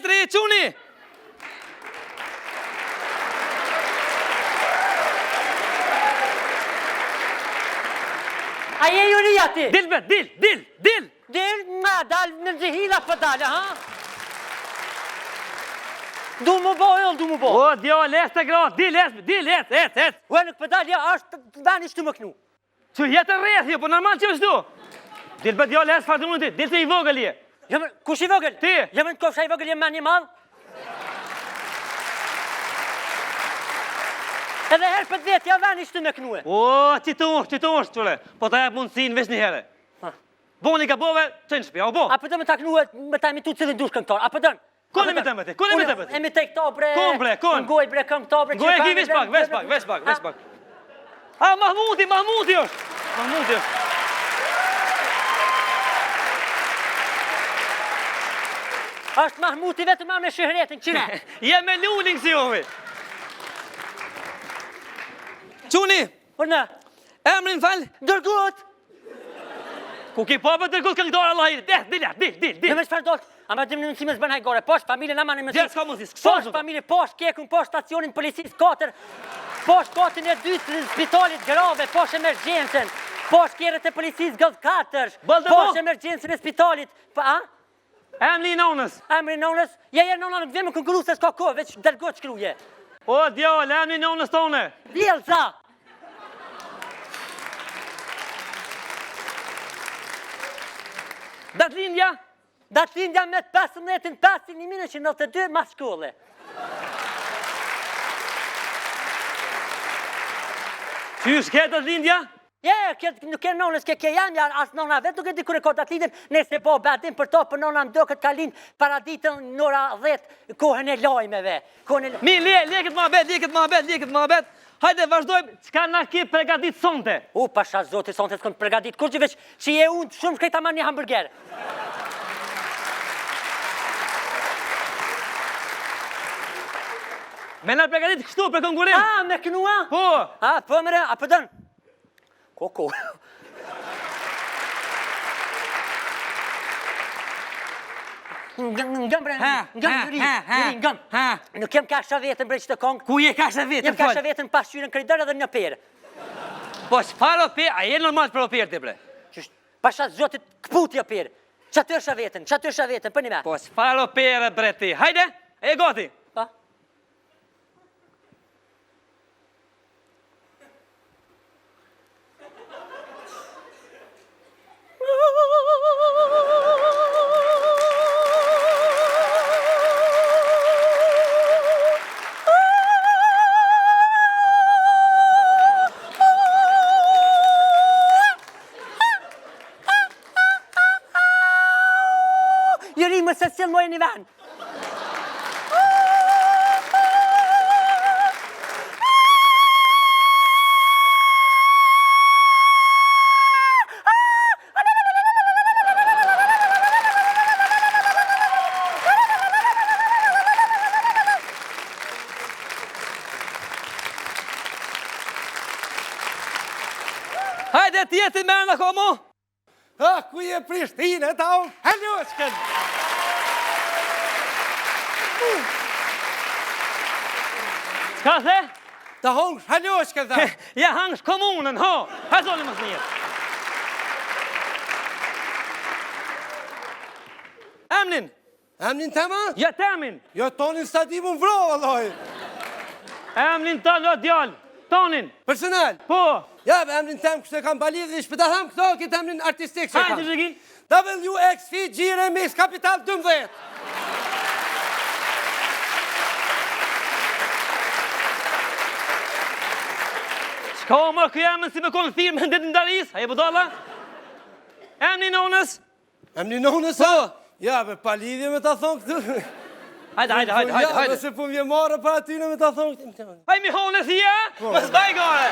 metri, quni! A je juria ti? Dil, bet, dil! Dil, ma, dal në zihila për dalë, ha? Du mu bo, du mu bo. O, djallë, es të gratë, dil, es. Ue, nuk për dalë, ja, është vani shtu më knu. Që jetë rreth, jo, po normal që është du. Dil, bet, djallë, es farë të mund ti, dil të i vogël je. Kush i vogël? Ti. Jemi në kofsha i vogël, jemi ma një madhë. Edhe herë për vetë, ja vani shtu me knue. O, që të ushtë, qële, po ta jep mundësin veç një herë. Boni ka bove, që në shpja, o bo. A për dëmë ta knue, me ta imitu cilin dush këngëtar, a për dëmë? Kone mi të më ti, kone mi të më ti. E mi të këto bre. Kon bre, kon. Ngoj bre këngëtar bre. Ngoj e ki veç pak. A, Mahmuti është. Është Mahmuti vetëm ma me shëhretin, qire. Je me lulling si ovi. Quni, Por në, emrin falë. dërgut. Ku ki pa për dërgut këngëtar Allah i, dil. Në me shfar dollë. A ma dimë në nësime zbën hajgore, posh familje në manë në mësit. S'ka mundësi, Posh familje, posh kekun, posh stacionin policis 4, posh katin e 2 të spitalit grave, posh emergjencen, posh kjerët e policis gëllë 4, posh emergjencen e spitalit. A? Emri i nonës. Emri nonës? Je nona nuk vjemë këngëru se s'ka kohë, veç dërgot shkruje. O, djallë, emri i nonës tone. Vjelza! Datlindja? Datlindja me 15/5/1992 mas shkolle. Qysh ke Datlindja? Nuk e nonës ke jam, as nona vetë nuk e di kure ka Datlindjen, nëse po bedim për to, për nona më do këtë kalin para ditën nëra 10 kohën e lajmeve. Mi, leket ma bet. Hajde, vazhdojmë, qka na ki pregadit sonte? Pasha zoti, sonte s'kon pregadit, kur që veç që je unë shumë shkrejta ma një hamburger. Me na pregadit kështu për konkurim? A, me kënua? Po. A, po mëre, a përdën? Koko. Ngëm bre, ngëm. Nuk jem kasha vetën bre që të kongë. Ku je kasha vetën? Jem kasha vetën pasqyrën krejder edhe një perë. Po çfarë operë? A je normal për operë ti bre? Pasha zotit këputja perë. Qatërsha vetën, për një me. Po çfarë operë bre ti? Hajde, e gati. Pa. Jëri më se cilë mojë një venë. Hajde, tjetin me në komo. Ku je Prishtinë, ta unë haljoshken. Ka the? Ta hongsh haljoshken ta. Ja hangsh komunën, ho. Hajzoni më smirë. Emnin? Emnin të ma? Ja temin. Jo, tonin s'ta di mu vro, vallaj. Emnin të lo djallë. Tonin. Personal. Po. Ja, emrin tem kështë e kam balir dhe shpëta ham këto, këtë emrin artistik që kam. Hajde që ki? WXF Gjire Mix Kapital 12. Qka o më këj emën si me konë firme në ditë ndaris? Haje budala? Emni nonës? Emni nonës? Po. Ja, be pa lidhje me ta thonë këtë. Hajde. Ja, nëse po vje marë për atyne me ta thonë këtë. Haj mi hone si ja? Më s'baj gare.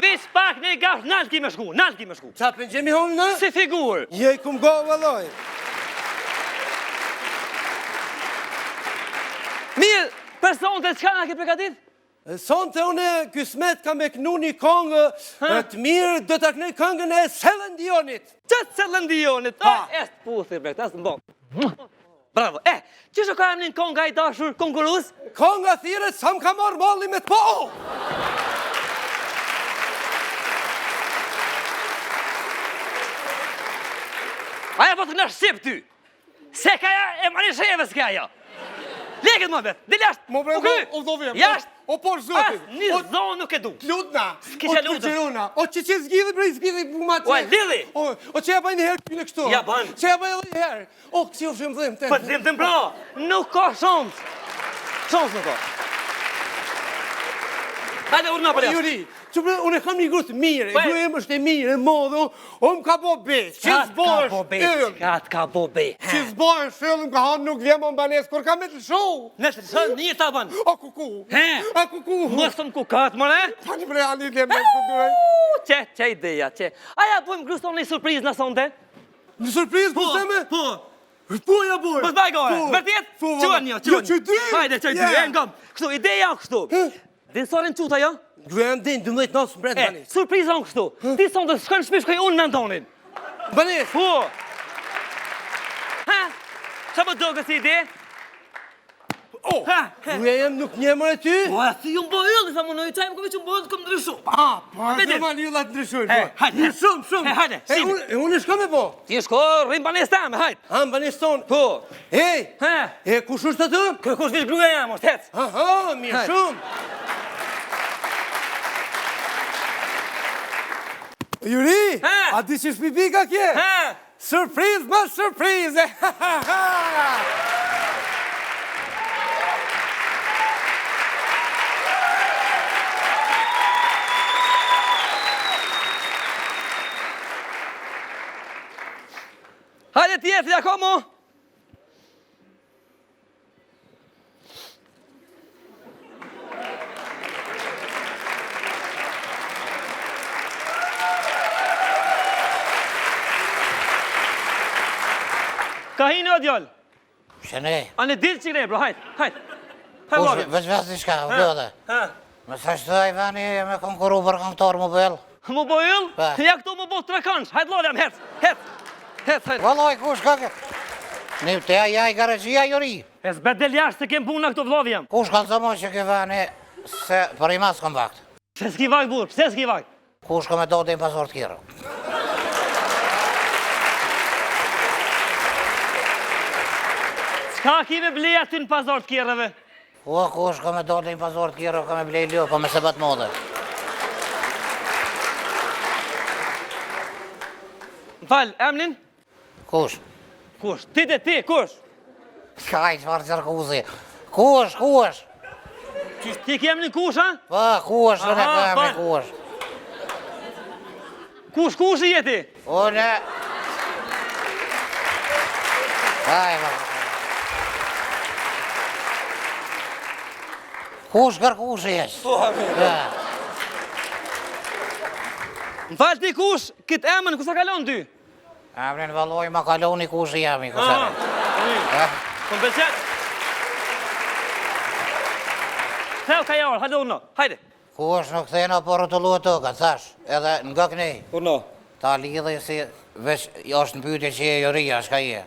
Vis pak në i gafë, nalë ki me shku. Qa për në gjemi honë në? Si figur. Je i kumë go, vallaj. Mirë, personët e qka nga ke pregatit? sonte unë Kismet kam e knu një këngë të mirë, do të kënej këngën e Celine Dionit. Që Celine Dionit? Est puthi, bre, tas në bon. Bravo. Që shë ka emnin konga i dashur konkurus? Konga thire, sa më ka marrë malli me të po! Aja po të në shqip ty. Se ka ja, e mani sheve s'ka ja. Leket më bet, dhe jashtë. Mo bre, o dovjem. Jashtë. O por zotin. As një zonë nuk e du. Lutna. S'kisha lutës. O që zgjidhi bre, zgjidhi ma të. O e lidhi. O që ja baj një herë këpine kështu. Ja bajnë. Që ja baj edhe një herë. O, kësi o shumë dhim të. Për dhim të mbra. Nuk ka shans. Shans nuk ka. Hajde urna për jashtë. Juri, që bre, unë e kam një grusë mirë, e gruja më është e mirë, e modë, o më ka bo beq, që zbojsh yllë. Ka t'ka bo beq. Që zbojsh yllë, më ka hanë nuk vje më mbanes, kur ka me të show. Në të shë një të banë. O kuku, a kuku. Mësëm kukat, mëre? Pani bre, ali dhe me të duaj. Që ideja, që. Aja bujmë grusë tonë një surprizë në sonde? Në surprizë, po se me? Po. Po ja bojë. Po t'baj gore, vërtjet? Qënë një. Hajde, që dy, e ngam. Kështu, ideja kështu. Dinsorin quta jo? Gruja më din, 12 nasë më bretë banis. Surprizë onë kështu. Ti sonde shkën shpish këj unë në Antonin. Banis. Po. Ha? Qa më doge si ide? O, gruja jem nuk një mërë ty? Po, e si ju më bëjë, sa më në i qajmë këve që më bëjë të këmë ndryshu. Po, e të ma një latë ndryshojnë. Hajde. Shumë. Hajde, simi. E unë shko me po? Ti shko, rrim banes tame, hajde. Ha, më banis tonë. Po. Ej, e kush është atë? Kush vish gruja jam, është hec. Aha, mirë shumë. Juri, a di që shpibika kje? Surpriz ma surprize! Hajde tjetër, ja komo. Ka hinë o djallë? Shënej. A në dilë që ne, bro, hajtë. Kush, veç një shka, u bëdhe. Me sa që të Ivani me konkuru për këngëtor më bëllë. Më bëjëll? Ja këtu më bëhë 3 kënsh, hajtë lodhjam, hecë. Valoj, kush, kake? Një të ja i garëgjia Juri. E s'bet del jashtë se kem puna këtu vlodhjam. Kush kanë zëmo që ke Ivani se për i mas këm vakt? Se s'ki vakt, burë, se s'ki vakt? Kush ka me do të i pasor të kjero? Ka ki me blej aty në pazar të kjerëve? O, kush ka me do të i pasor të kjero, ka me blej ljo, ka me se bat modë. Më falë, emnin? Kush? Kush? Ti, kush? Ka i qfarë qërkuzi. Kush? Ti ke emnin kush, ha? Pa, kush, në ka emni kush. Kush i jeti? Une... Kush kërkush e jesh? Më falë ti kush, këtë emën, kusa kalon ty? Emrin valoj, ma kaloni kush i jemi, kusare. Më beqet. Theo ka jarë, hajde urno, hajde. Kush nuk thena por të luë të ka, thash, edhe nga kënej. Urno. Ta lidhe si veç është në pyjtje që e Joria, shka je.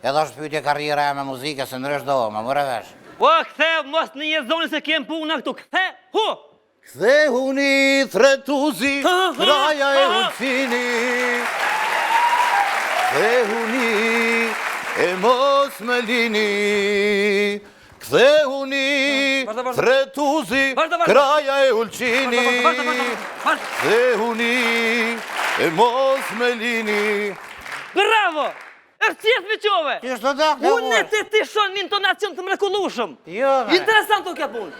Edhe është pyjtje karriera e me muzike, se nërësh do, ma mëre vesh. O, këthe, mos në një zoni se kem puna këtu, këthe, hu! Kthe huni thretuzi, raja e ullësini. Kthe huni e mos me lini. Kthe huni thretuzi, raja e ullësini. Kthe huni e mos me lini. Bravo! është qëtë me qove. Qështë të dakë, Unë të ti shonë një intonacion të mrekullushëm. Jo, me. Interesant të kja punë.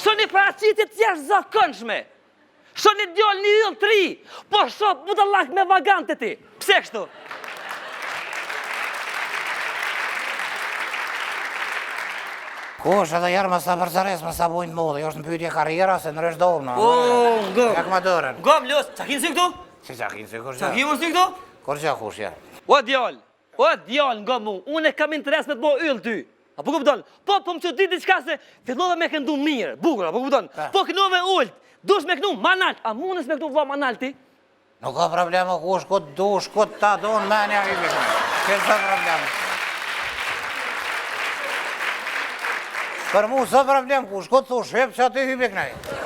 Shonë një paracitit t'jash zakonshme. Shonë një djoll një yll 3. Po shonë budallak me vagante ti. Pse kështu? Kush edhe jarë më sa përcares, më sa bujnë të modë, jo është në pyjtje karriera, se nërështë domë, no. Gëm. Jak ma dërën. Gëm, lës, qakin si këtu? Si qakin si, kur që? Qakin më si këtu? Kur që kush, ja. O djall, nga mu, unë e kam interes me të bo yll ty. A po kupton? Po më çudi diçka se fillove me këndu mirë, bukur, apo kupton? Po kënove ult, dush me kënu manalt, a mundes me kënu vlla manalti? Nuk ka problem, ku shkot du, shkot ta do në menja i vikën. Kësë problem. Për mu së problem, ku shkot thu shep që aty hybi kënaj.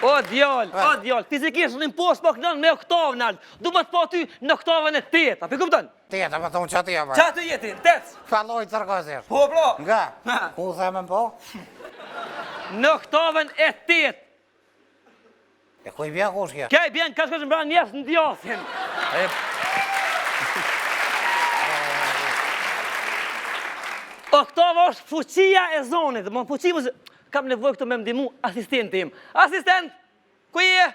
O djall, fizikisht në impost po kënon me oktavë nalt, du më të po ty në oktavën e 8, apo kupton? 8, apo thonë që aty e Qa të jeti, 8? Faloj të rëkazir. Po, bro. Nga, ku themen po? Në oktavën e 8. E ku i bja kush kja? Kja i bjen, ka shkosh mbra njerës në djasin. Oktava është fuqia e zonit, më fuqi kam nevojë këtu me mdimu asistentin im. Asistent, ku je?